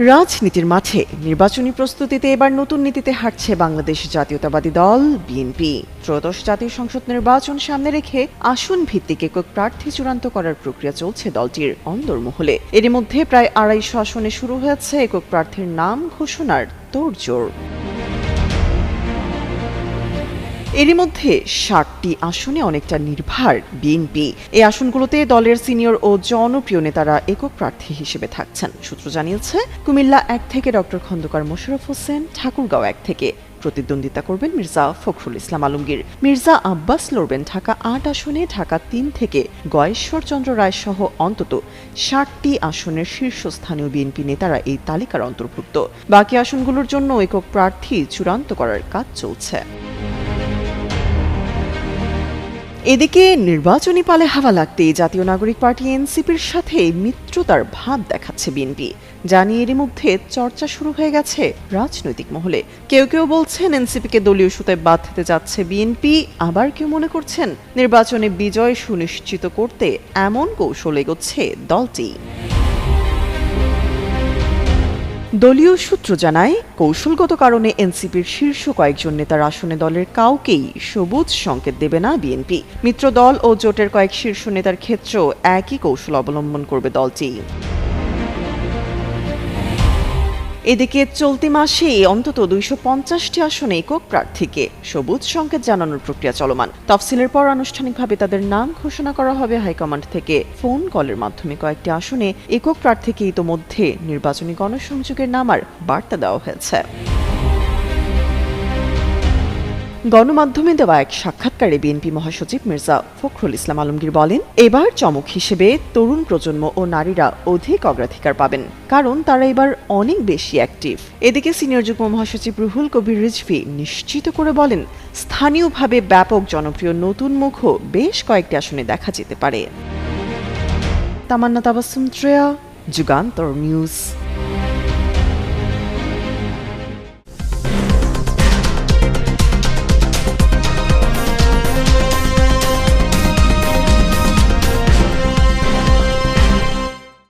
রাজনীতির মাঠে নির্বাচনী প্রস্তুতিতে এবার নতুন নীতিতে হাঁটছে বাংলাদেশ জাতীয়তাবাদী দল বিএনপি। ত্রয়োদশ জাতীয় সংসদ নির্বাচন সামনে রেখে আসন ভিত্তিক একক প্রার্থী চূড়ান্ত করার প্রক্রিয়া চলছে দলটির অন্দরমহলে। এরই মধ্যে প্রায় ২৫০ আসনে শুরু হয়েছে একক প্রার্থীর নাম ঘোষণার তোড়জোড়। এরই মধ্যে ৬০টি আসনে অনেকটা নির্ভার বিএনপি। এই আসনগুলোতে দলের সিনিয়র ও জনপ্রিয় নেতারা একক প্রার্থী হিসেবে থাকছেন। সূত্র জানিয়েছে, কুমিল্লা ১ থেকে ডক্টর খন্দকার মোশাররফ হোসেন, ঠাকুরগাঁও ১ থেকে প্রতিদ্বন্দ্বিতা করবেন মির্জা ফখরুল ইসলাম আলমগীর, মির্জা আব্বাস লড়বেন ঢাকা ৮ আসনে, ঢাকা ৩ থেকে গয়েশ্বর চন্দ্র রায় সহ অন্তত ৬০টি আসনের শীর্ষস্থানীয় বিএনপি নেতারা এই তালিকার অন্তর্ভুক্ত। বাকি আসনগুলোর জন্য একক প্রার্থী চূড়ান্ত করার কাজ চলছে। এদিকে নির্বাচনী পালে হাওয়া লাগতেই জাতীয় নাগরিক পার্টি এনসিপির সাথে মিত্রতার ভাব দেখাচ্ছে বিএনপি। জানিয়ে এরই মধ্যে চর্চা শুরু হয়ে গেছে রাজনৈতিক মহলে। কেউ কেউ বলছেন এনসিপিকে দলীয় সুতায় বাঁধতে যাচ্ছে বিএনপি, আবার কেউ মনে করছেন নির্বাচনে বিজয় সুনিশ্চিত করতে এমন কৌশল এগোচ্ছে দলটি। দলীয় সূত্র জানায়, কৌশলগত কারণে এনসিপির শীর্ষ কয়েকজন নেতার আসনে দলের কাউকেই সবুজ সংকেত দেবে না বিএনপি। মিত্র দল ও জোটের কয়েক শীর্ষ নেতার ক্ষেত্রেও একই কৌশল অবলম্বন করবে দলটি। এদিকে চলতি মাসে অন্তত ২৫০টি আসনে একক প্রার্থীকে সবুজ সংকেত জানানোর প্রক্রিয়া চলমান। তফসিলের পর আনুষ্ঠানিকভাবে তাদের নাম ঘোষণা করা হবে হাইকমান্ড থেকে। ফোন কলের মাধ্যমে কয়েকটি আসনে একক প্রার্থীকে ইতোমধ্যে নির্বাচনী গণসংযোগের নামার বার্তা দেওয়া হয়েছে। গণমাধ্যমে দেওয়া এক সাক্ষাৎকারে বিএনপি মহাসচিব মির্জা ফখরুল ইসলাম আলমগীর বলেন, এবার চমক হিসেবে তরুণ প্রজন্ম ও নারীরা অধিক অগ্রাধিকার পাবেন, কারণ তারা এবার অনেক বেশি অ্যাক্টিভ। এদিকে সিনিয়র যুগ্ম মহাসচিব রুহুল কবির রিজভী নিশ্চিত করে বলেন, স্থানীয়ভাবে ব্যাপক জনপ্রিয় নতুন মুখও বেশ কয়েকটি আসনে দেখা যেতে পারে। তামান্না তাবাসসুম, যুগান্তর নিউজ।